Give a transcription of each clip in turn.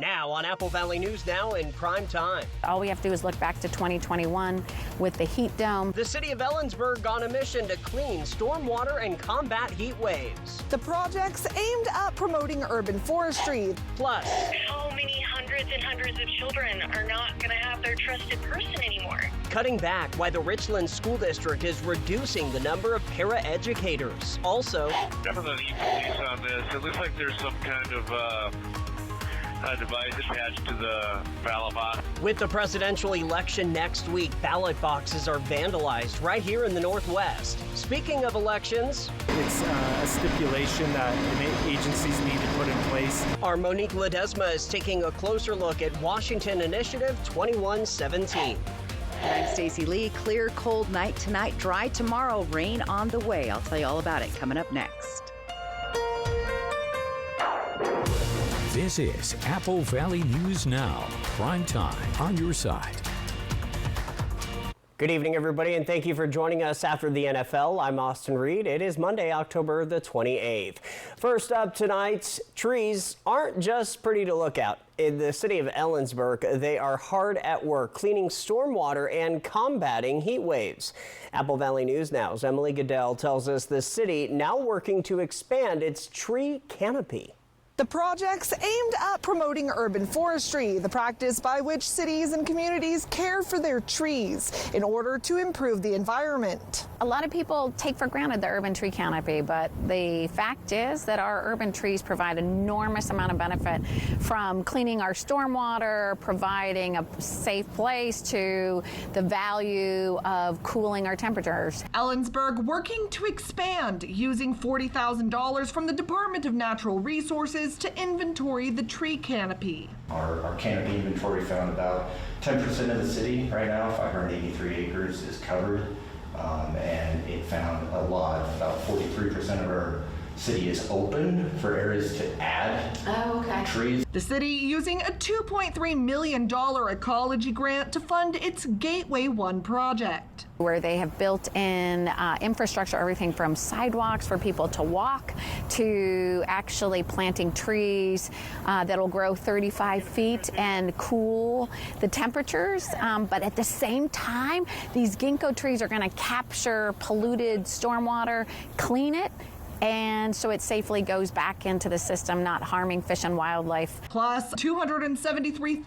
Now on Apple Valley News Now in prime time. All we have to do is look back to 2021 with the heat dome. The city of Ellensburg on a mission to clean stormwater and combat heat waves. The project's aimed at promoting urban forestry. Plus, how many hundreds and hundreds of children are not going to have their trusted person anymore? Cutting back why the Richland School District is reducing the number of paraeducators. Also, definitely need police on this. It looks like there's some kind of a device attached to the ballot box. With the presidential election next week, ballot boxes are vandalized right here in the Northwest. Speaking of elections, it's a stipulation that agencies need to put in place. Our Monique Ledesma is taking a closer look at Washington Initiative 2117. I'm Stacey Lee. Clear, cold night tonight, dry tomorrow, rain on the way. I'll tell you all about it coming up next. This is Apple Valley News Now, prime time on your side. Good evening, everybody, and thank you for joining us after the NFL. I'm Austin Reed. It is Monday, October the 28th. First up tonight, trees aren't just pretty to look at. In the city of Ellensburg, they are hard at work cleaning stormwater and combating heat waves. Apple Valley News Now's Emily Goodell tells us the city now working to expand its tree canopy. The project's aimed at promoting urban forestry, the practice by which cities and communities care for their trees in order to improve the environment. A lot of people take for granted the urban tree canopy, but the fact is that our urban trees provide an enormous amount of benefit, from cleaning our stormwater, providing a safe place, to the value of cooling our temperatures. Ellensburg working to expand, using $40,000 from the Department of Natural Resources to inventory the tree canopy. Our canopy inventory found about 10% of the city right now, 583 acres is covered, and it found a lot, about 43% of our city is open for areas to add trees. The city using a $2.3 million ecology grant to fund its Gateway 1 project, where they have built in infrastructure, everything from sidewalks for people to walk to actually planting trees that'll grow 35 feet and cool the temperatures. But at the same time, these ginkgo trees are going to capture polluted stormwater, clean it, and so it safely goes back into the system, not harming fish and wildlife. Plus, $273,000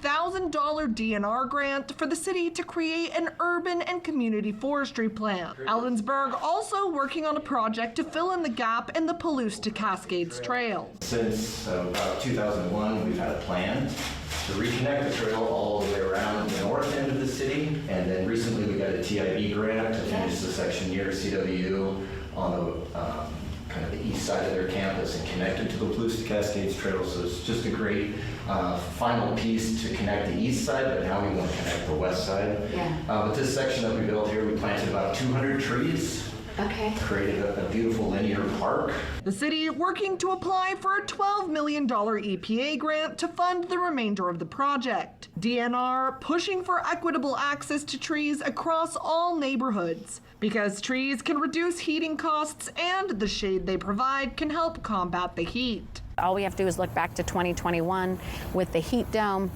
DNR grant for the city to create an urban and community forestry plan. Ellensburg also working on a project to fill in the gap in the Palouse to Cascades Trail. Since about 2001, we've had a plan to reconnect the trail all the way around the north end of the city, and then recently we got a TIB grant to finish the section near CWU on the kind of the east side of their campus and connected to the Palouse to Cascades Trail. So it's just a great final piece to connect the east side, but now we want to connect the west side. With this section that we built here, we planted about 200 trees. Created a beautiful linear park. The city working to apply for a $12 million EPA grant to fund the remainder of the project. DNR pushing for equitable access to trees across all neighborhoods, because trees can reduce heating costs and the shade they provide can help combat the heat. All we have to do is look back to 2021 with the heat dome,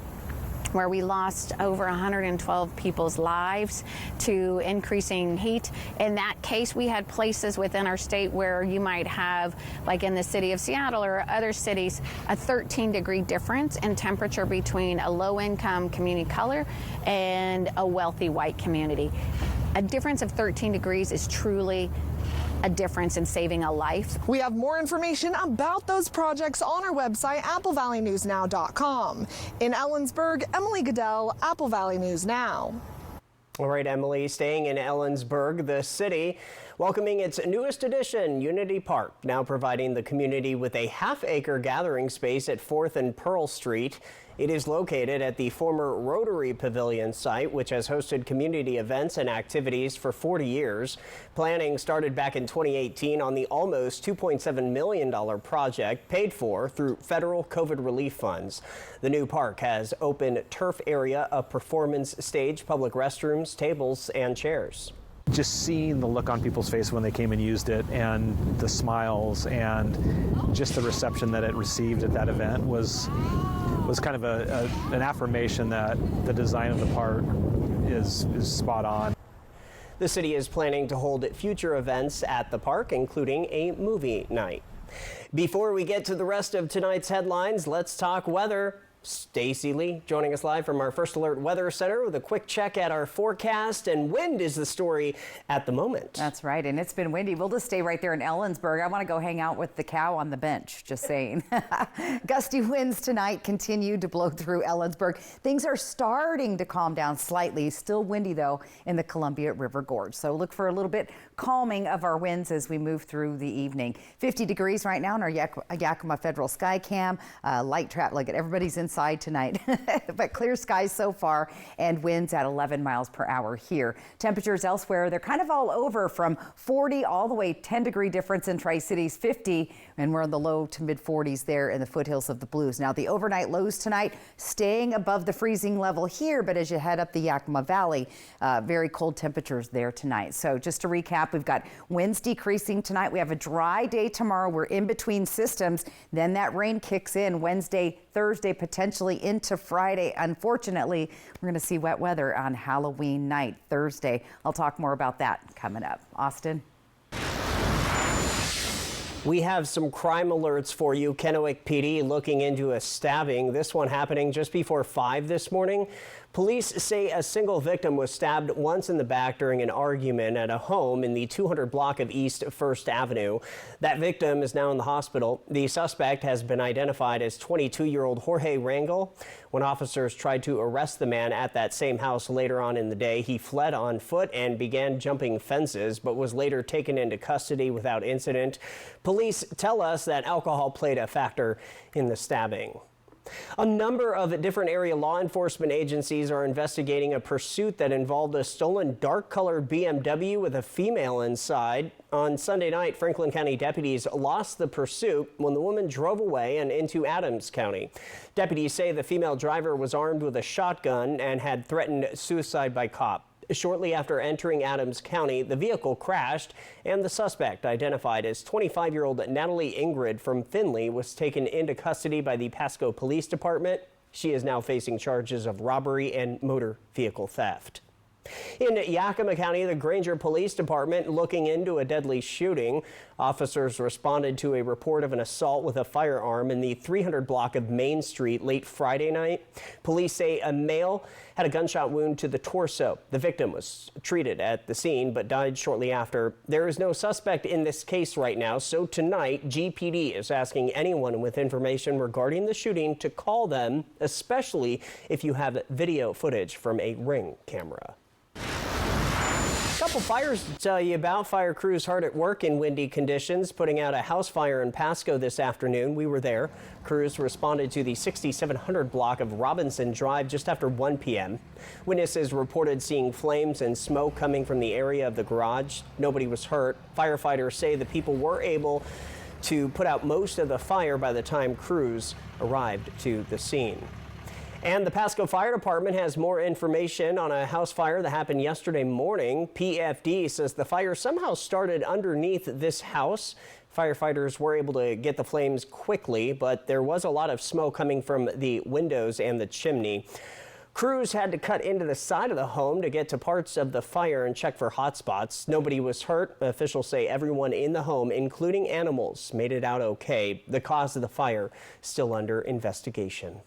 where we lost over 112 people's lives to increasing heat. In that case, we had places within our state where you might have, like in the city of Seattle or other cities, a 13-degree difference in temperature between a low-income community color and a wealthy white community. A difference of 13 degrees is truly a difference in saving a life. We have more information about those projects on our website, applevalleynewsnow.com. In Ellensburg, Emily Goodell, Apple Valley News Now. All right, Emily, staying in Ellensburg, the city welcoming its newest addition, Unity Park, now providing the community with a half-acre gathering space at 4th and Pearl Street. It is located at the former Rotary Pavilion site, which has hosted community events and activities for 40 years. Planning started back in 2018 on the almost $2.7 million project, paid for through federal COVID relief funds. The new park has open turf area, a performance stage, public restrooms, tables, and chairs. Just seeing the look on people's face when they came and used it, and the smiles, and just the reception that it received at that event was kind of an affirmation that the design of the park is spot on. The city is planning to hold future events at the park, including a movie night. Before we get to the rest of tonight's headlines, let's talk weather. Stacy Lee joining us live from our First Alert Weather Center with a quick check at our forecast, and wind is the story at the moment. That's right, and it's been windy. We'll just stay right there in Ellensburg. I want to go hang out with the cow on the bench, just saying. Gusty winds tonight continue to blow through Ellensburg. Things are starting to calm down slightly. Still windy, though, in the Columbia River Gorge. So look for a little bit calming of our winds as we move through the evening. 50 degrees right now in our Yakima Federal Sky Cam. Light trap, like everybody's inside tonight, but clear skies so far, and winds at 11 miles per hour here. Temperatures elsewhere, they're kind of all over from 40 all the way 10-degree difference in Tri-Cities, 50, and we're in the low to mid 40s there in the foothills of the Blues. Now the overnight lows tonight staying above the freezing level here, but as you head up the Yakima Valley, very cold temperatures there tonight. So just to recap, we've got winds decreasing tonight. We have a dry day tomorrow. We're in between systems. Then that rain kicks in Wednesday, Thursday, potentially into Friday. Unfortunately, we're going to see wet weather on Halloween night, Thursday. I'll talk more about that coming up. Austin. We have some crime alerts for you. Kennewick PD looking into a stabbing. This one happening just before 5 this morning. Police say a single victim was stabbed once in the back during an argument at a home in the 200 block of East 1st Avenue. That victim is now in the hospital. The suspect has been identified as 22-year-old Jorge Rangel. When officers tried to arrest the man at that same house later on in the day, he fled on foot and began jumping fences, but was later taken into custody without incident. Police tell us that alcohol played a factor in the stabbing. A number of different area law enforcement agencies are investigating a pursuit that involved a stolen dark-colored BMW with a female inside. On Sunday night, Franklin County deputies lost the pursuit when the woman drove away and into Adams County. Deputies say the female driver was armed with a shotgun and had threatened suicide by cop. Shortly after entering Adams County, the vehicle crashed, and the suspect, identified as 25-year-old Natalie Ingrid from Findlay, was taken into custody by the Pasco Police Department. She is now facing charges of robbery and motor vehicle theft. In Yakima County, the Granger Police Department looking into a deadly shooting. Officers responded to a report of an assault with a firearm in the 300 block of Main Street late Friday night. Police say a male had a gunshot wound to the torso. The victim was treated at the scene but died shortly after. There is no suspect in this case right now, so tonight GPD is asking anyone with information regarding the shooting to call them, especially if you have video footage from a Ring camera. A couple fires to tell you about. Fire crews hard at work in windy conditions, putting out a house fire in Pasco this afternoon. We were there. Crews responded to the 6700 block of Robinson Drive just after 1 p.m. Witnesses reported seeing flames and smoke coming from the area of the garage. Nobody was hurt. Firefighters say the people were able to put out most of the fire by the time crews arrived to the scene. And the Pasco Fire Department has more information on a house fire that happened yesterday morning. PFD says the fire somehow started underneath this house. Firefighters were able to get the flames quickly, but there was a lot of smoke coming from the windows and the chimney. Crews had to cut into the side of the home to get to parts of the fire and check for hot spots. Nobody was hurt. Officials say everyone in the home, including animals, made it out okay. The cause of the fire still under investigation.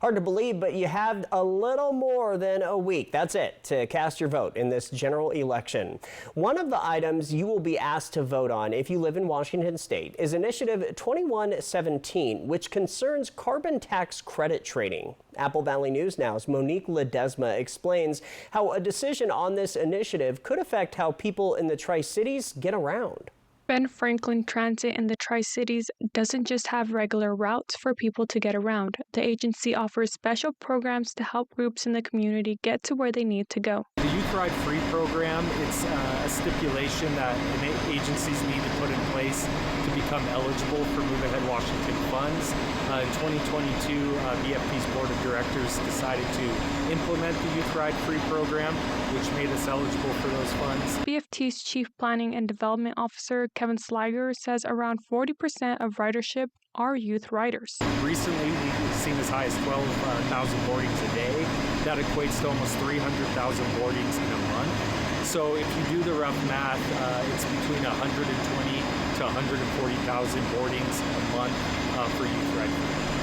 Hard to believe, but you have a little more than a week. That's it to cast your vote in this general election. One of the items you will be asked to vote on if you live in Washington State is Initiative 2117, which concerns carbon tax credit trading. Apple Valley News Now's Monique Ledesma explains how a decision on this initiative could affect how people in the Tri-Cities get around. Ben Franklin Transit in the Tri-Cities doesn't just have regular routes for people to get around. The agency offers special programs to help groups in the community get to where they need to go. The Youth Ride Free program, it's a stipulation that agencies need to put in place to become eligible for Move Ahead Washington funds. In 2022, BFP's Board of Directors decided to implement the Youth Ride Free program, which made us eligible for those funds. BFT's Chief Planning and Development Officer, Kevin Sliger, says around 40% of ridership are youth riders. Recently, we've seen as high as 12,000 boardings a day. That equates to almost 300,000 boardings in a month. So if you do the rough math, it's between 120 to 140,000 boardings a month for youth riding.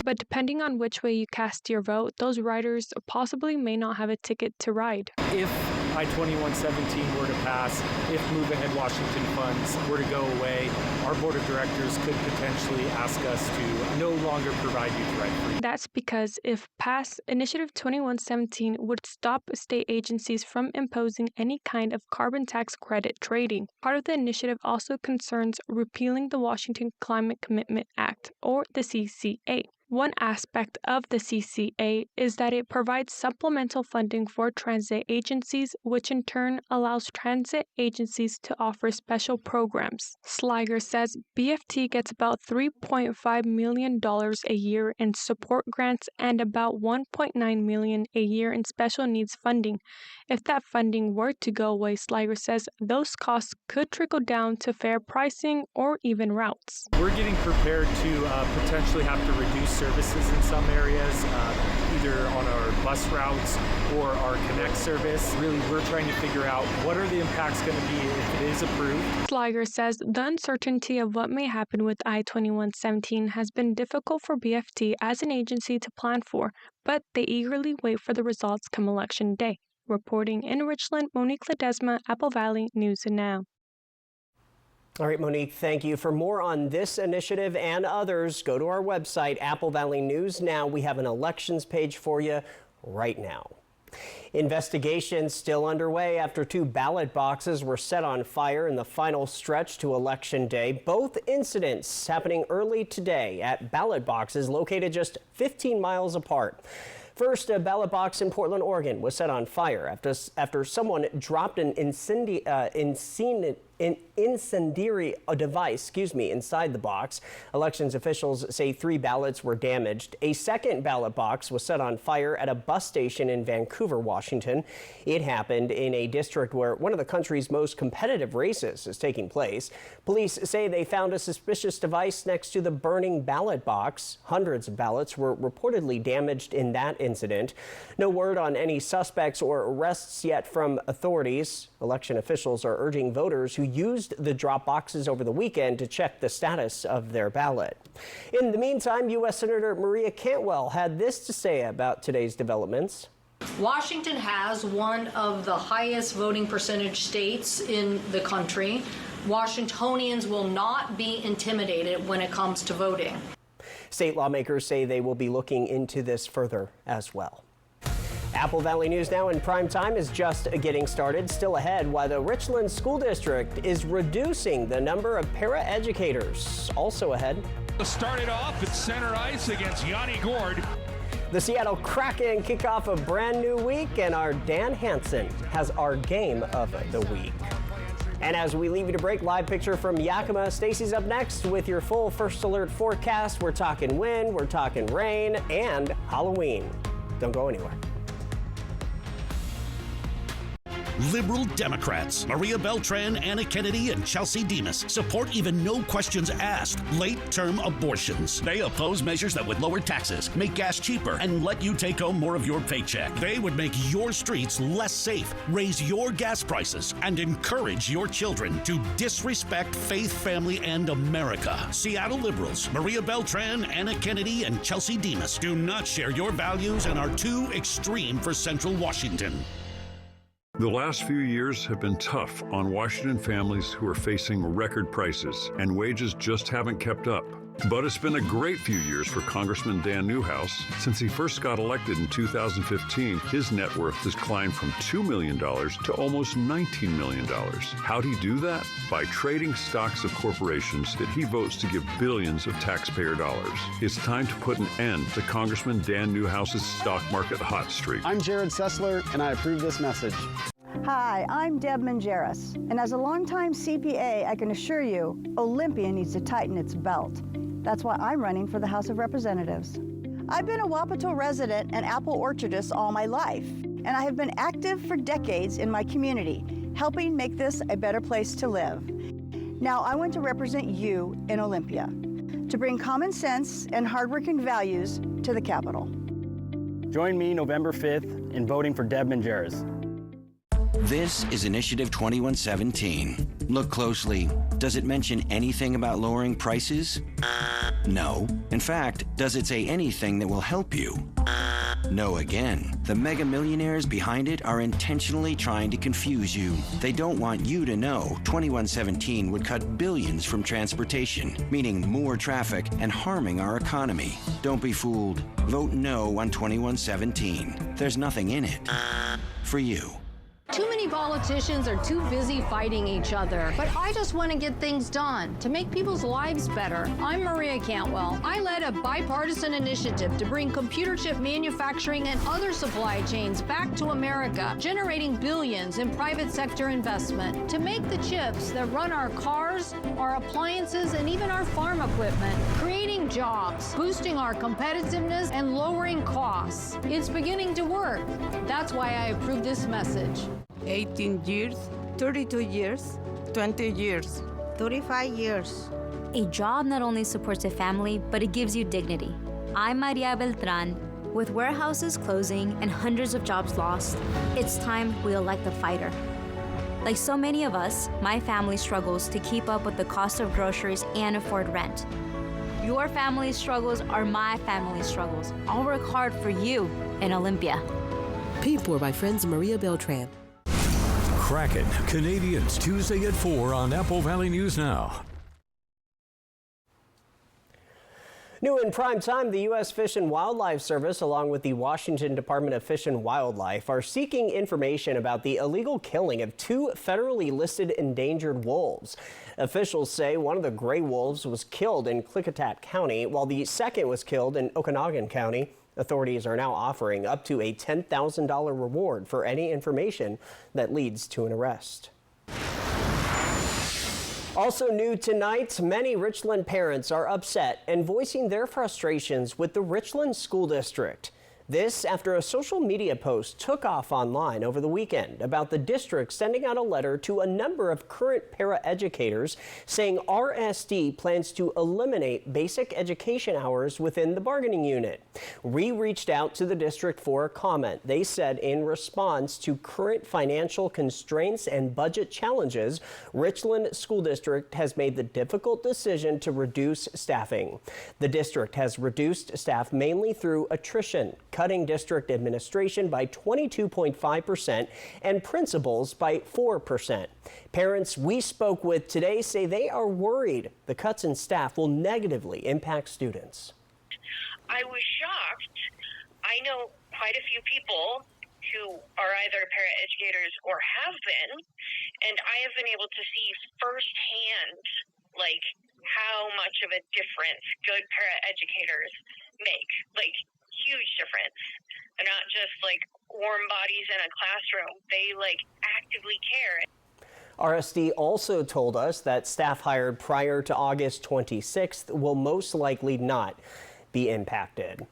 But depending on which way you cast your vote, those riders possibly may not have a ticket to ride. If I-2117 were to pass, if Move Ahead Washington funds were to go away, our board of directors could potentially ask us to no longer provide youth ride free. That's because if passed, Initiative 2117 would stop state agencies from imposing any kind of carbon tax credit trading. Part of the initiative also concerns repealing the Washington Climate Commitment Act, or the CCA. One aspect of the CCA is that it provides supplemental funding for transit agencies, which in turn allows transit agencies to offer special programs. Sliger says BFT gets about $3.5 million a year in support grants and about $1.9 million a year in special needs funding. If that funding were to go away, Sliger says those costs could trickle down to fair pricing or even routes. We're getting prepared to potentially have to reduce services in some areas, either on our bus routes or our Connect service. Really, we're trying to figure out what are the impacts going to be if it is approved. Sliger says the uncertainty of what may happen with I-2117 has been difficult for BFT as an agency to plan for, but they eagerly wait for the results come Election Day. Reporting in Richland, Monique Ledesma, Apple Valley News and Now. All right, Monique, thank you. For more on this initiative and others, go to our website, Apple Valley News Now. We have an elections page for you right now. Investigations still underway after 2 ballot boxes were set on fire in the final stretch to Election Day. Both incidents happening early today at ballot boxes located just 15 miles apart. First, a ballot box in Portland, Oregon was set on fire after someone dropped an incendiary device, inside the box. Elections officials say 3 ballots were damaged. A second ballot box was set on fire at a bus station in Vancouver, Washington. It happened in a district where one of the country's most competitive races is taking place. Police say they found a suspicious device next to the burning ballot box. Hundreds of ballots were reportedly damaged in that incident. No word on any suspects or arrests yet from authorities. Election officials are urging voters who used the drop boxes over the weekend to check the status of their ballot. In the meantime, U.S. Senator Maria Cantwell had this to say about today's developments. Washington has one of the highest voting percentage states in the country. Washingtonians will not be intimidated when it comes to voting. State lawmakers say they will be looking into this further as well. Apple Valley News Now in prime time is just getting started. Still ahead, why the Richland School District is reducing the number of paraeducators. Also ahead. Started off at center ice against Yanni Gord. The Seattle Kraken kick off a brand new week, and our Dan Hansen has our game of the week. And as we leave you to break, live picture from Yakima. Stacy's up next with your full First Alert forecast. We're talking wind, we're talking rain, and Halloween. Don't go anywhere. Liberal Democrats Maria Beltran, Anna Kennedy, and Chelsea Demas support even no questions asked late-term abortions. They oppose measures that would lower taxes, make gas cheaper, and let you take home more of your paycheck. They would make your streets less safe, raise your gas prices, and encourage your children to disrespect faith, family, and America. Seattle liberals Maria Beltran, Anna Kennedy, and Chelsea Demas do not share your values and are too extreme for Central Washington. The last few years have been tough on Washington families who are facing record prices, and wages just haven't kept up. But it's been a great few years for Congressman Dan Newhouse. Since he first got elected in 2015, his net worth has climbed from $2 million to almost $19 million. How'd he do that? By trading stocks of corporations that he votes to give billions of taxpayer dollars. It's time to put an end to Congressman Dan Newhouse's stock market hot streak. I'm Jared Sessler, and I approve this message. Hi, I'm Deb Mangeras, and as a longtime CPA, I can assure you, Olympia needs to tighten its belt. That's why I'm running for the House of Representatives. I've been a Wapato resident and apple orchardist all my life, and I have been active for decades in my community, helping make this a better place to live. Now I want to represent you in Olympia, to bring common sense and hardworking values to the Capitol. Join me November 5th in voting for Deb Mangeras. This is Initiative 2117. Look closely. Does it mention anything about lowering prices? No. In fact, does it say anything that will help you? No again. The mega millionaires behind it are intentionally trying to confuse you. They don't want you to know 2117 would cut billions from transportation, meaning more traffic and harming our economy. Don't be fooled. Vote no on 2117. There's nothing in it for you. Too many politicians are too busy fighting each other, but I just want to get things done to make people's lives better. I'm Maria Cantwell. I led a bipartisan initiative to bring computer chip manufacturing and other supply chains back to America, generating billions in private sector investment to make the chips that run our cars, our appliances, and even our farm equipment, creating jobs, boosting our competitiveness, and lowering costs. It's beginning to work. That's why I approve this message. 18 years, 32 years, 20 years, 35 years. A job not only supports a family, but it gives you dignity. I'm Maria Beltran. With warehouses closing and hundreds of jobs lost, it's time we elect a fighter. Like so many of us, my family struggles to keep up with the cost of groceries and afford rent. Your family's struggles are my family's struggles. I'll work hard for you in Olympia. Paid for by friends Maria Beltran. Kraken, Canadians, Tuesday at 4 on Apple Valley News Now. New in prime time, the U.S. Fish and Wildlife Service, along with the Washington Department of Fish and Wildlife, are seeking information about the illegal killing of 2 federally listed endangered wolves. Officials say one of the gray wolves was killed in Klickitat County, while the second was killed in Okanogan County. Authorities are now offering up to a $10,000 reward for any information that leads to an arrest. Also new tonight, many Richland parents are upset and voicing their frustrations with the Richland School District. This after a social media post took off online over the weekend about the district sending out a letter to a number of current paraeducators saying RSD plans to eliminate basic education hours within the bargaining unit. We reached out to the district for a comment. They said in response to current financial constraints and budget challenges, Richland School District has made the difficult decision to reduce staffing. The district has reduced staff mainly through attrition, cutting district administration by 22.5% and principals by 4%. Parents we spoke with today say they are worried the cuts in staff will negatively impact students. I was shocked. I know quite a few people who are either paraeducators or have been, and I have been able to see firsthand, like, how much of a difference good paraeducators make. Like, huge difference. They're not just like warm bodies in a classroom. They like actively care. RSD also told us that staff hired prior to August 26th will most likely not be impacted.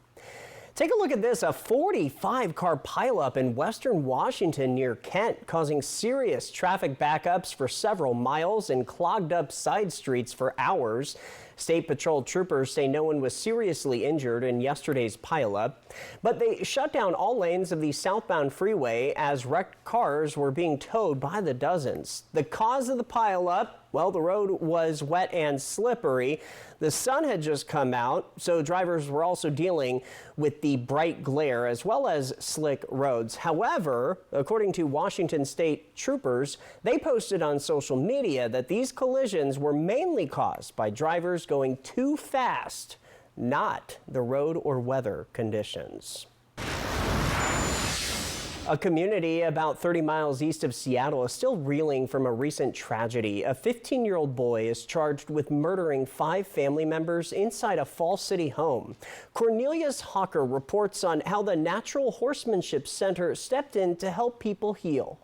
Take a look at this, a 45-car pileup in western Washington near Kent, causing serious traffic backups for several miles and clogged up side streets for hours. State Patrol troopers say no one was seriously injured in yesterday's pileup, but they shut down all lanes of the southbound freeway as wrecked cars were being towed by the dozens. The cause of the pileup, well, the road was wet and slippery. The sun had just come out, so drivers were also dealing with the bright glare as well as slick roads. However, according to Washington State troopers, they posted on social media that these collisions were mainly caused by drivers cars going too fast, not the road or weather conditions. A community about 30 miles east of Seattle is still reeling from a recent tragedy. A 15-year-old boy is charged with murdering 5 family members inside a Fall City home. Cornelius Hawker reports on how the Natural Horsemanship Center stepped in to help people heal.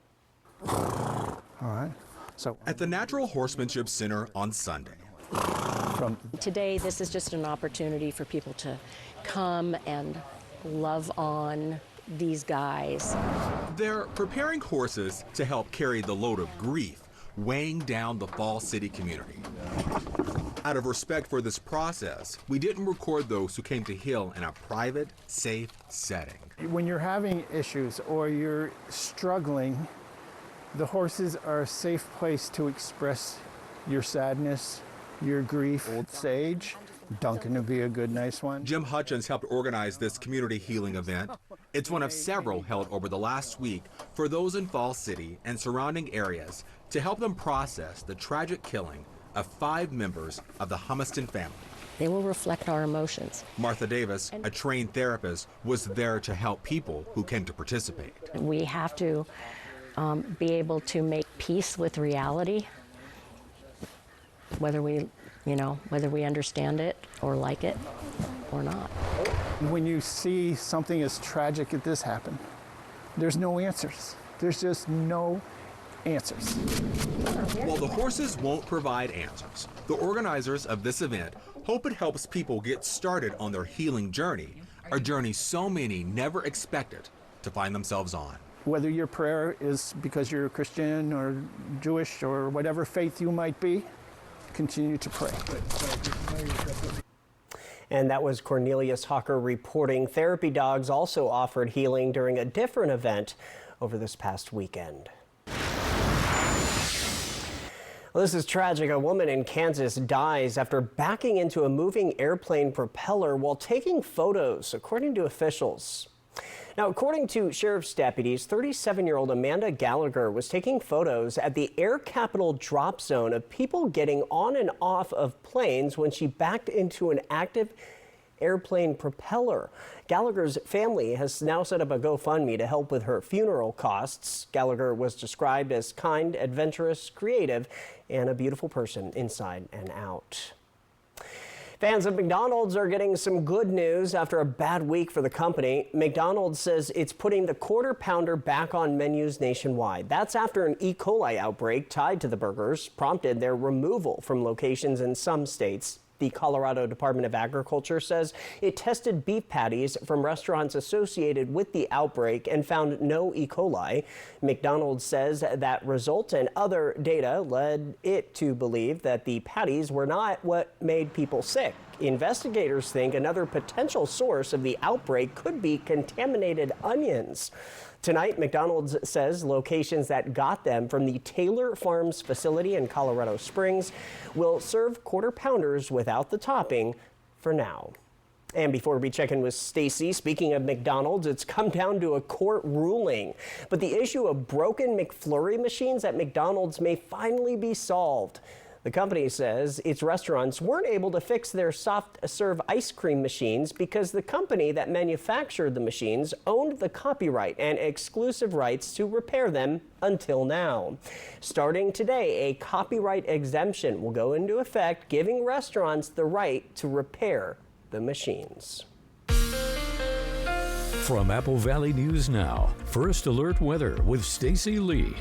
All right. So at the Natural Horsemanship Center on Sunday. Today, this is just an opportunity for people to come and love on these guys. They're preparing horses to help carry the load of grief weighing down the Fall City community. Out of respect for this process, we didn't record those who came to heal in a private, safe setting. When you're having issues or you're struggling, the horses are a safe place to express your sadness, your grief. Old Sage, Duncan would be a good, nice one. Jim Hutchins helped organize this community healing event. It's one of several held over the last week for those in Fall City and surrounding areas to help them process the tragic killing of 5 members of the Humiston family. They will reflect our emotions. Martha Davis, a trained therapist, was there to help people who came to participate. We have to be able to make peace with reality, whether we understand it or like it or not. When you see something as tragic as this happen, there's no answers. There's just no answers. While the horses won't provide answers, the organizers of this event hope it helps people get started on their healing journey, a journey so many never expected to find themselves on. Whether your prayer is because you're a Christian or Jewish or whatever faith you might be, continue to pray. And that was Cornelius Hawker reporting. Therapy dogs also offered healing during a different event over this past weekend. Well, this is tragic. A woman in Kansas dies after backing into a moving airplane propeller while taking photos, according to officials. Now, according to sheriff's deputies, 37-year-old Amanda Gallagher was taking photos at the Air Capital drop zone of people getting on and off of planes when she backed into an active airplane propeller. Gallagher's family has now set up a GoFundMe to help with her funeral costs. Gallagher was described as kind, adventurous, creative, and a beautiful person inside and out. Fans of McDonald's are getting some good news after a bad week for the company. McDonald's says it's putting the Quarter Pounder back on menus nationwide. That's after an E. coli outbreak tied to the burgers prompted their removal from locations in some states. The Colorado Department of Agriculture says it tested beef patties from restaurants associated with the outbreak and found no E. coli. McDonald's says that result and other data led it to believe that the patties were not what made people sick. Investigators think another potential source of the outbreak could be contaminated onions. Tonight, McDonald's says locations that got them from the Taylor Farms facility in Colorado Springs will serve Quarter Pounders without the topping for now. And before we check in with Stacy, speaking of McDonald's, it's come down to a court ruling. But the issue of broken McFlurry machines at McDonald's may finally be solved. The company says its restaurants weren't able to fix their soft-serve ice cream machines because the company that manufactured the machines owned the copyright and exclusive rights to repair them until now. Starting today, a copyright exemption will go into effect, giving restaurants the right to repair the machines. From Apple Valley News Now, First Alert Weather with Stacy Lee.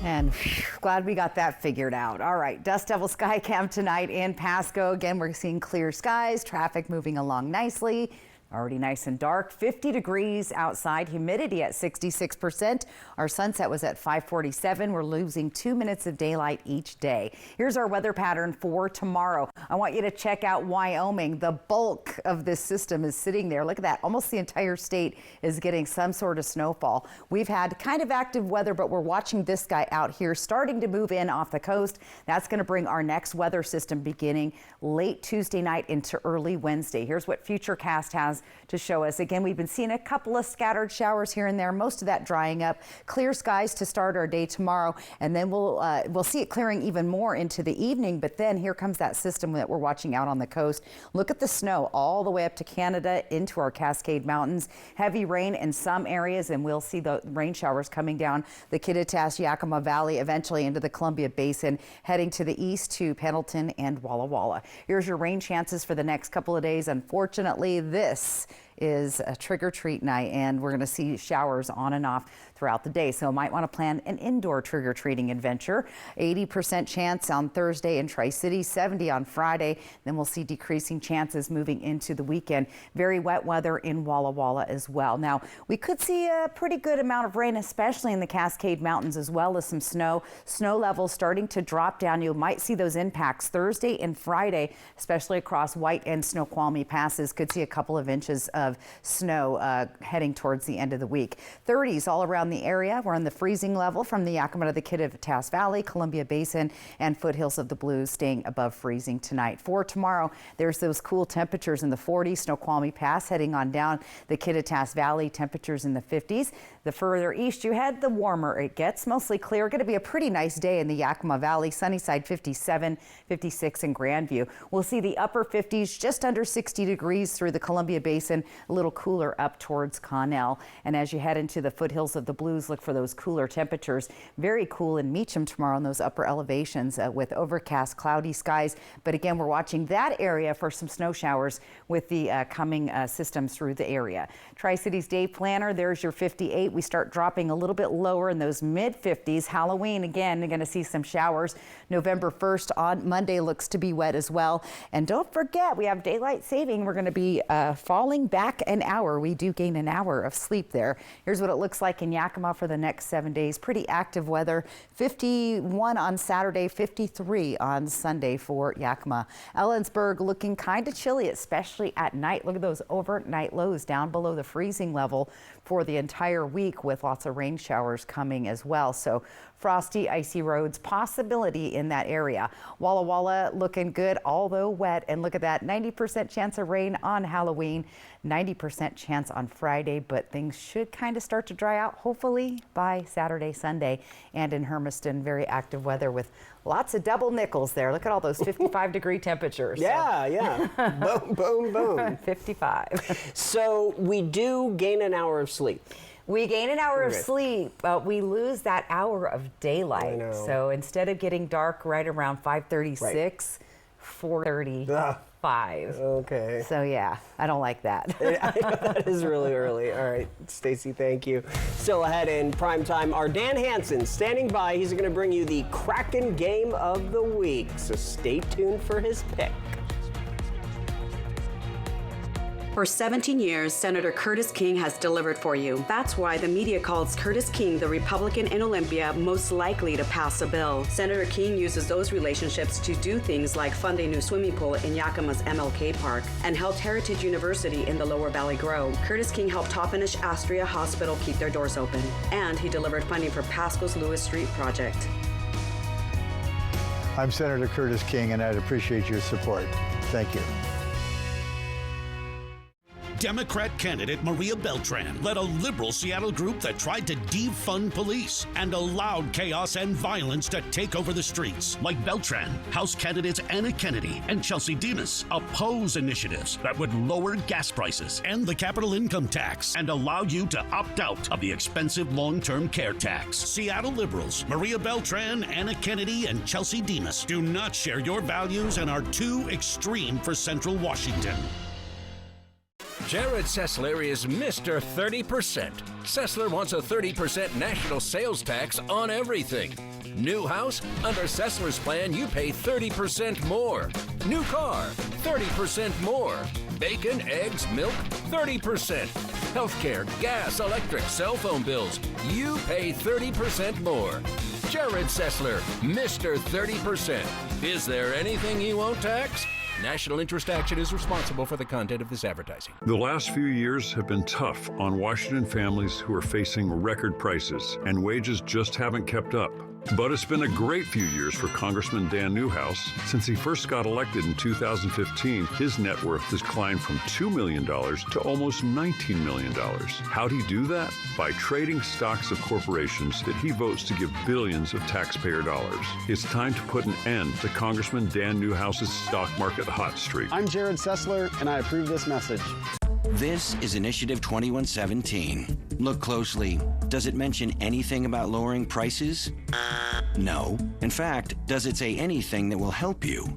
And glad we got that figured out. All right, Dust Devil Sky Cam tonight in Pasco. Again, we're seeing clear skies, traffic moving along nicely. Already nice and dark, 50 degrees outside, humidity at 66%. Our sunset was at 5:47. We're losing 2 minutes of daylight each day. Here's our weather pattern for tomorrow. I want you to check out Wyoming. The bulk of this system is sitting there. Look at that. Almost the entire state is getting some sort of snowfall. We've had kind of active weather, but we're watching this guy out here starting to move in off the coast. That's going to bring our next weather system beginning late Tuesday night into early Wednesday. Here's what Futurecast has to show us. Again, we've been seeing a couple of scattered showers here and there, most of that drying up. Clear skies to start our day tomorrow, and then we'll see it clearing even more into the evening. But then here comes that system that we're watching out on the coast. Look at the snow all the way up to Canada into our Cascade Mountains. Heavy rain in some areas, and we'll see the rain showers coming down the Kittitas-Yakima Valley, eventually into the Columbia Basin, heading to the east to Pendleton and Walla Walla. Here's your rain chances for the next couple of days. Unfortunately, this is a trick-or-treat night, and we're going to see showers on and off throughout the day. So might want to plan an indoor trick-or-treating adventure. 80% chance on Thursday in Tri-City, 70 on Friday. Then we'll see decreasing chances moving into the weekend. Very wet weather in Walla Walla as well. Now, we could see a pretty good amount of rain, especially in the Cascade Mountains, as well as some snow. Snow levels starting to drop down. You might see those impacts Thursday and Friday, especially across White and Snoqualmie passes. Could see a couple of inches of snow heading towards the end of the week. 30s all around the area. We're in the freezing level from the Yakima to the Kittitas Valley, Columbia Basin, and foothills of the Blues staying above freezing tonight. For tomorrow, there's those cool temperatures in the 40s. Snoqualmie Pass heading on down the Kittitas Valley, temperatures in the 50s. The further east you head, the warmer it gets. Mostly clear. Going to be a pretty nice day in the Yakima Valley. Sunnyside 57, 56 in Grandview. We'll see the upper 50s, just under 60 degrees through the Columbia Basin. A little cooler up towards Connell. And as you head into the foothills of the Blues, look for those cooler temperatures. Very cool in Meacham tomorrow in those upper elevations with overcast, cloudy skies. But again, we're watching that area for some snow showers with the coming systems through the area. Tri-Cities Day Planner, there's your 58. We start dropping a little bit lower in those mid-50s. Halloween, again, you're going to see some showers. November 1st on Monday looks to be wet as well. And don't forget, we have daylight saving. We're going to be falling back an hour. We do gain an hour of sleep there. Here's what it looks like in Yakima for the next 7 days. Pretty active weather. 51 on Saturday, 53 on Sunday for Yakima. Ellensburg looking kind of chilly, especially at night. Look at those overnight lows down below the freezing level for the entire week, with lots of rain showers coming as well. So frosty, icy roads possibility in that area. Walla Walla looking good, although wet. And look at that, 90% chance of rain on Halloween, 90% chance on Friday, but things should kind of start to dry out hopefully by Saturday, Sunday. And in Hermiston, very active weather with lots of double nickels there. Look at all those 55-degree temperatures. Yeah, yeah. Boom, boom, boom. 55. So we do gain an hour of sleep. We gain an hour of sleep, but we lose that hour of daylight. I know. So instead of getting dark right around 5:36, 4:35. Okay. So yeah, I don't like that. I know that is really early. All right, Stacy, thank you. Still ahead in prime time, our Dan Hansen standing by. He's going to bring you the Kraken game of the week. So stay tuned for his pick. For 17 years, Senator Curtis King has delivered for you. That's why the media calls Curtis King the Republican in Olympia most likely to pass a bill. Senator King uses those relationships to do things like fund a new swimming pool in Yakima's MLK Park and helped Heritage University in the Lower Valley grow. Curtis King helped Toppenish Astria Hospital keep their doors open. And he delivered funding for Pasco's Lewis Street project. I'm Senator Curtis King, and I'd appreciate your support. Thank you. Democrat candidate Maria Beltran led a liberal Seattle group that tried to defund police and allowed chaos and violence to take over the streets. Like Beltran, House candidates Anna Kennedy and Chelsea Demas oppose initiatives that would lower gas prices, end the capital income tax, and allow you to opt out of the expensive long-term care tax. Seattle liberals Maria Beltran, Anna Kennedy, and Chelsea Demas do not share your values and are too extreme for Central Washington. Jared Sessler is Mr. 30%. Sessler wants a 30% national sales tax on everything. New house? Under Sessler's plan, you pay 30% more. New car? 30% more. Bacon, eggs, milk? 30%. Healthcare, gas, electric, cell phone bills? You pay 30% more. Jared Sessler, Mr. 30%. Is there anything he won't tax? National Interest Action is responsible for the content of this advertising. The last few years have been tough on Washington families who are facing record prices, and wages just haven't kept up. But it's been a great few years for Congressman Dan Newhouse. Since he first got elected in 2015, his net worth has climbed from $2 million to almost $19 million. How'd he do that? By trading stocks of corporations that he votes to give billions of taxpayer dollars. It's time to put an end to Congressman Dan Newhouse's stock market hot streak. I'm Jared Sessler, and I approve this message. This is Initiative 2117. Look closely. Does it mention anything about lowering prices? No. In fact, does it say anything that will help you?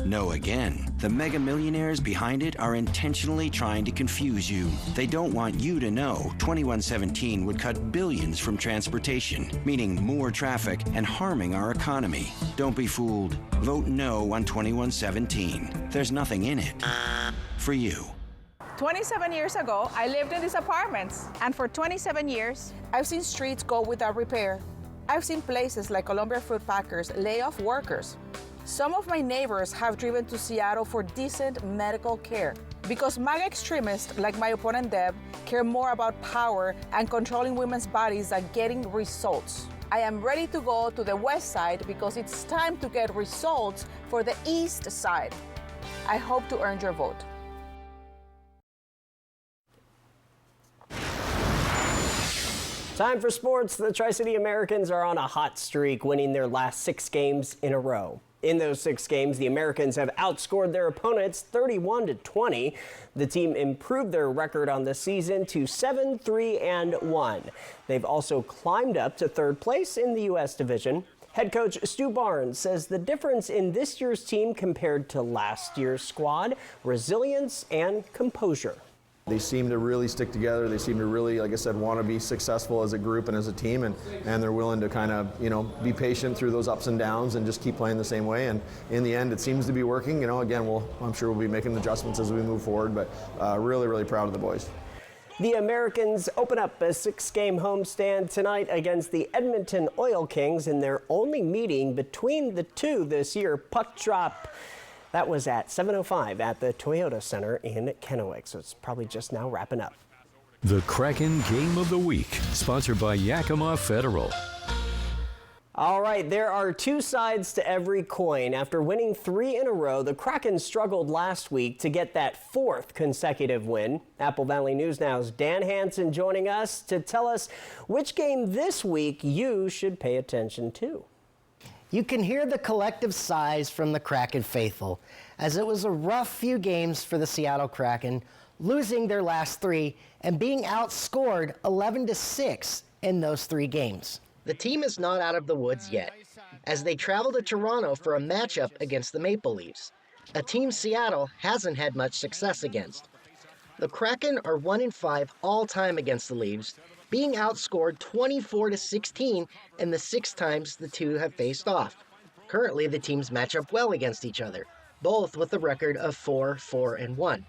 No again. The mega millionaires behind it are intentionally trying to confuse you. They don't want you to know 2117 would cut billions from transportation, meaning more traffic and harming our economy. Don't be fooled. Vote no on 2117. There's nothing in it for you. 27 years ago, I lived in these apartments, and for 27 years, I've seen streets go without repair. I've seen places like Columbia Fruit Packers lay off workers. Some of my neighbors have driven to Seattle for decent medical care because MAGA extremists like my opponent Deb care more about power and controlling women's bodies than getting results. I am ready to go to the west side because it's time to get results for the east side. I hope to earn your vote. Time for sports. The Tri-City Americans are on a hot streak, winning their last 6 games in a row. In those 6 games, the Americans have outscored their opponents 31-20. The team improved their record on the season to 7-3-1. They've also climbed up to 3rd place in the U.S. division. Head coach Stu Barnes says the difference in this year's team compared to last year's squad, resilience and composure. They seem to really stick together. They seem to really, like I said, want to be successful as a group and as a team, and they're willing to kind of, be patient through those ups and downs and just keep playing the same way. And in the end, it seems to be working. Again, I'm sure we'll be making adjustments as we move forward, but really, really proud of the boys. The Americans open up a 6-game homestand tonight against the Edmonton Oil Kings in their only meeting between the two this year. Puck drop. That was at 7:05 at the Toyota Center in Kennewick, so it's probably just now wrapping up. The Kraken Game of the Week, sponsored by Yakima Federal. All right, there are 2 sides to every coin. After winning 3 in a row, the Kraken struggled last week to get that 4th consecutive win. Apple Valley News Now's Dan Hansen joining us to tell us which game this week you should pay attention to. You can hear the collective sighs from the Kraken faithful, as it was a rough few games for the Seattle Kraken, losing their last 3 and being outscored 11-6 in those 3 games. The team is not out of the woods yet, as they travel to Toronto for a matchup against the Maple Leafs, a team Seattle hasn't had much success against. The Kraken are 1-5 all-time against the Leafs, being outscored 24-16 in the 6 times the two have faced off. Currently, the teams match up well against each other, both with a record of 4-4-1.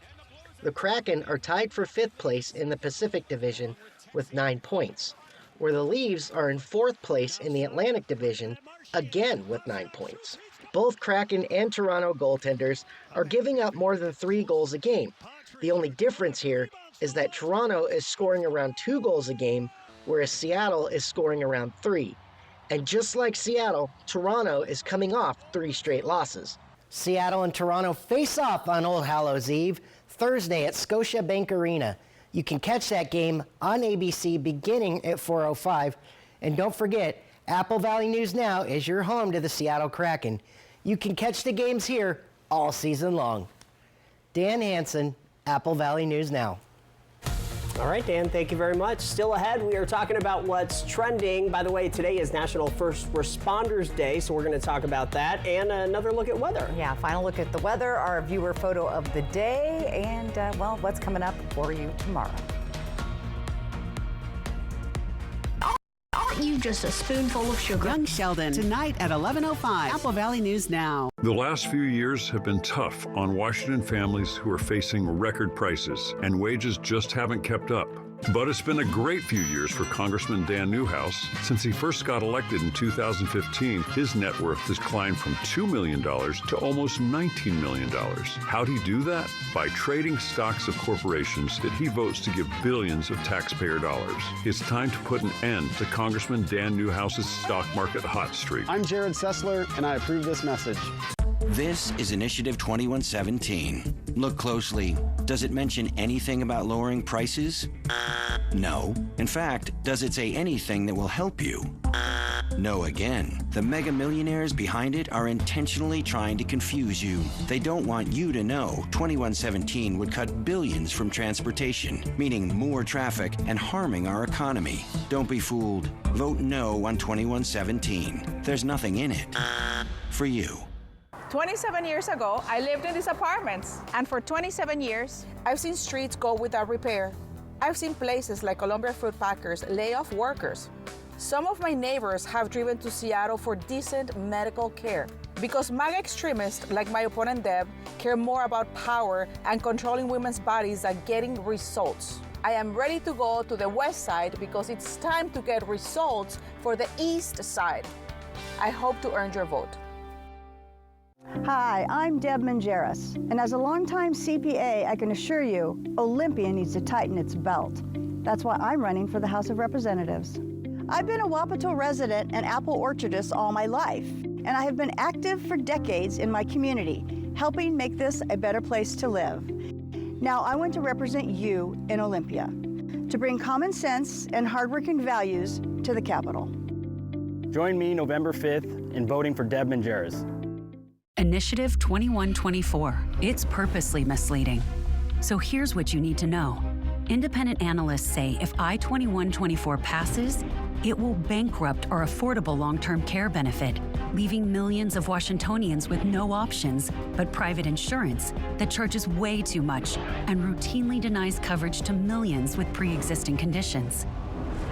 The Kraken are tied for 5th place in the Pacific Division with 9 points, where the Leafs are in 4th place in the Atlantic Division, again with 9 points. Both Kraken and Toronto goaltenders are giving up more than 3 goals a game. The only difference here is that Toronto is scoring around 2 goals a game, whereas Seattle is scoring around 3. And just like Seattle, Toronto is coming off 3 straight losses. Seattle and Toronto face off on Old Hallows Eve, Thursday at Scotiabank Arena. You can catch that game on ABC beginning at 4:05. And don't forget, Apple Valley News Now is your home to the Seattle Kraken. You can catch the games here all season long. Dan Hansen, Apple Valley News Now. All right, Dan, thank you very much. Still ahead, we are talking about what's trending. By the way, today is National First Responders Day, so we're going to talk about that and another look at weather. Yeah, final look at the weather, our viewer photo of the day, and, what's coming up for you tomorrow. Aren't you just a spoonful of sugar? Young Sheldon, tonight at 11:05, Apple Valley News Now. The last few years have been tough on Washington families who are facing record prices, and wages just haven't kept up. But it's been a great few years for Congressman Dan Newhouse. Since he first got elected in 2015, his net worth has climbed from $2 million to almost $19 million. How'd he do that? By trading stocks of corporations that he votes to give billions of taxpayer dollars. It's time to put an end to Congressman Dan Newhouse's stock market hot streak. I'm Jared Sessler, and I approve this message. This is Initiative 2117. Look closely. Does it mention anything about lowering prices? No. In fact, does it say anything that will help you? No again. The mega millionaires behind it are intentionally trying to confuse you. They don't want you to know 2117 would cut billions from transportation, meaning more traffic and harming our economy. Don't be fooled. Vote no on 2117. There's nothing in it for you. 27 years ago, I lived in these apartments, and for 27 years, I've seen streets go without repair. I've seen places like Columbia Fruit Packers lay off workers. Some of my neighbors have driven to Seattle for decent medical care because MAGA extremists like my opponent Deb care more about power and controlling women's bodies than getting results. I am ready to go to the west side because it's time to get results for the east side. I hope to earn your vote. Hi, I'm Deb Mangeras, and as a longtime CPA, I can assure you, Olympia needs to tighten its belt. That's why I'm running for the House of Representatives. I've been a Wapato resident and apple orchardist all my life, and I have been active for decades in my community, helping make this a better place to live. Now I want to represent you in Olympia, to bring common sense and hardworking values to the Capitol. Join me November 5th in voting for Deb Mangeras. Initiative 2124. It's purposely misleading. So here's what you need to know. Independent analysts say if I-2124 passes, it will bankrupt our affordable long-term care benefit, leaving millions of Washingtonians with no options but private insurance that charges way too much and routinely denies coverage to millions with pre-existing conditions.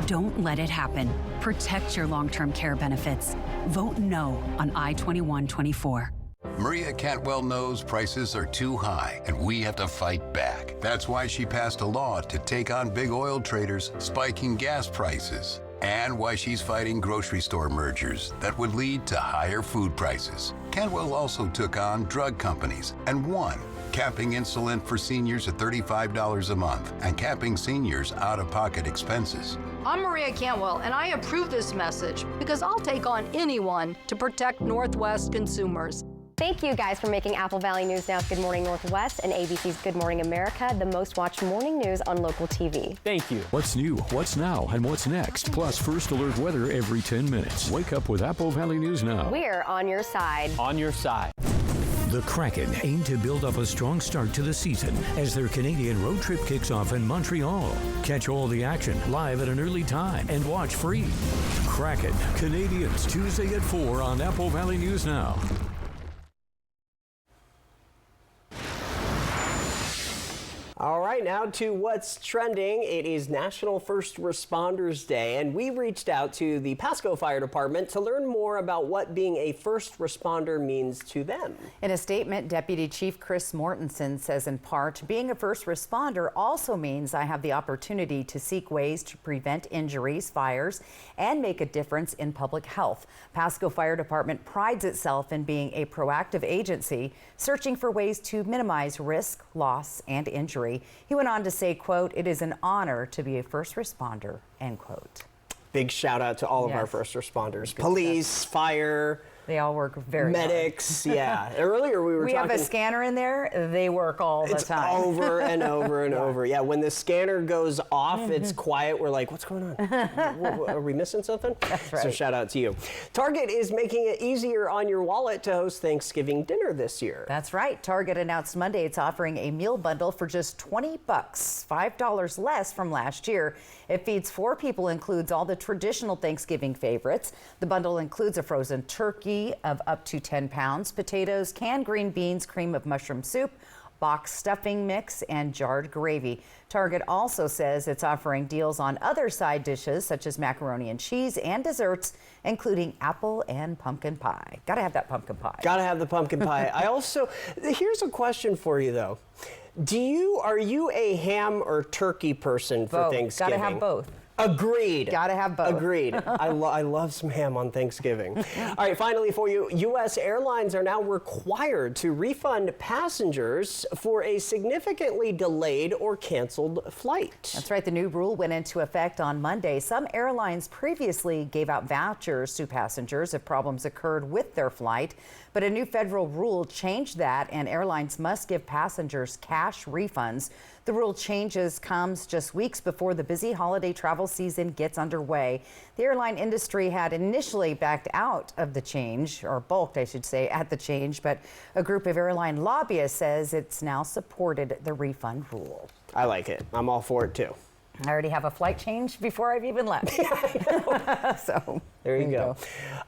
Don't let it happen. Protect your long-term care benefits. Vote no on I-2124. Maria Cantwell knows prices are too high and we have to fight back. That's why she passed a law to take on big oil traders spiking gas prices, and why she's fighting grocery store mergers that would lead to higher food prices. Cantwell also took on drug companies and won, capping insulin for seniors at $35 a month and capping seniors' out-of-pocket expenses. I'm Maria Cantwell, and I approve this message because I'll take on anyone to protect Northwest consumers. Thank you guys for making Apple Valley News Now's Good Morning Northwest and ABC's Good Morning America the most watched morning news on local TV. Thank you. What's new, what's now, and what's next? Plus first alert weather every 10 minutes. Wake up with Apple Valley News Now. We're on your side. On your side. The Kraken aim to build up a strong start to the season as their Canadian road trip kicks off in Montreal. Catch all the action live at an early time and watch free. Kraken, Canadians, Tuesday at 4 on Apple Valley News Now. All right, now to what's trending. It is National First Responders Day, and we reached out to the Pasco Fire Department to learn more about what being a first responder means to them. In a statement, Deputy Chief Chris Mortensen says in part, being a first responder also means I have the opportunity to seek ways to prevent injuries, fires, and make a difference in public health. Pasco Fire Department prides itself in being a proactive agency, searching for ways to minimize risk, loss, and injury. He went on to say, quote, "It is an honor to be a first responder," end quote. Big shout out to all of our first responders. Police, fire. They all work very medics, hard. Yeah. Earlier we were talking. We have a scanner in there. They work all the time. Over and over and over. Yeah, when the scanner goes off, it's quiet. We're like, what's going on? Are we missing something? That's right. So shout out to you. Target is making it easier on your wallet to host Thanksgiving dinner this year. That's right. Target announced Monday it's offering a meal bundle for just $20, $5 less from last year. It feeds 4 people, includes all the traditional Thanksgiving favorites. The bundle includes a frozen turkey of up to 10 pounds, potatoes, canned green beans, cream of mushroom soup, box stuffing mix, and jarred gravy. Target also says it's offering deals on other side dishes such as macaroni and cheese and desserts, including apple and pumpkin pie. Gotta have that pumpkin pie. Gotta have the pumpkin pie. Here's a question for you though. Are you a ham or turkey person for Thanksgiving? Gotta have both. Agreed. Gotta have both. Agreed. I love some ham on Thanksgiving. All right, finally for you, U.S. airlines are now required to refund passengers for a significantly delayed or canceled flight. That's right. The new rule went into effect on Monday. Some airlines previously gave out vouchers to passengers if problems occurred with their flight, but a new federal rule changed that, and airlines must give passengers cash refunds. The rule changes comes just weeks before the busy holiday travel season gets underway. The airline industry had initially backed out of the change, or balked, I should say, at the change, but a group of airline lobbyists says it's now supported the refund rule. I like it. I'm all for it too. I already have a flight change before I've even left. So there you go.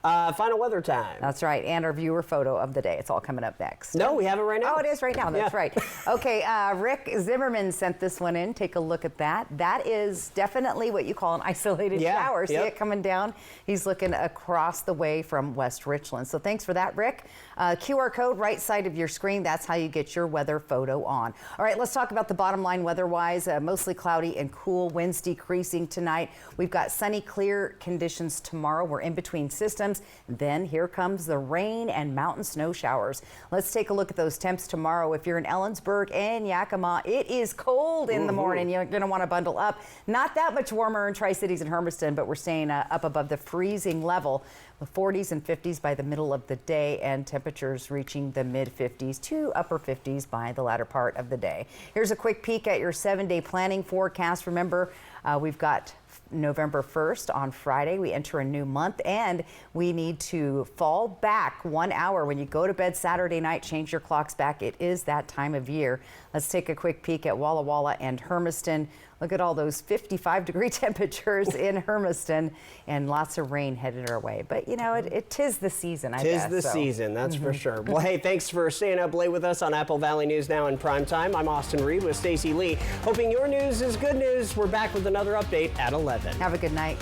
Final weather time. That's right. And our viewer photo of the day. It's all coming up next. No, we have it right now. Oh, it is right now. That's right. Okay, Rick Zimmerman sent this one in. Take a look at that. That is definitely what you call an isolated shower. See it coming down? He's looking across the way from West Richland. So thanks for that, Rick. QR code right side of your screen. That's how you get your weather photo on. All right, let's talk about the bottom line weather-wise. Mostly cloudy and cool. Winds decreasing tonight. We've got sunny, clear conditions tomorrow. We're in between systems. Then here comes the rain and mountain snow showers. Let's take a look at those temps tomorrow. If you're in Ellensburg and Yakima, it is cold in the morning. You're going to want to bundle up. Not that much warmer in Tri-Cities and Hermiston, but we're staying up above the freezing level. The 40s and 50s by the middle of the day, and temperatures reaching the mid-50s to upper 50s by the latter part of the day. Here's a quick peek at your 7-day planning forecast. Remember, we've got November 1st on Friday. We enter a new month, and we need to fall back 1 hour. When you go to bed Saturday night, change your clocks back. It is that time of year. Let's take a quick peek at Walla Walla and Hermiston. Look at all those 55-degree temperatures in Hermiston, and lots of rain headed our way. But, you know, it tis the season, I guess. Tis the season, that's for sure. Well, hey, thanks for staying up late with us on Apple Valley News Now in prime time. I'm Austin Reed with Stacey Lee. Hoping your news is good news. We're back with another update at 11. Have a good night.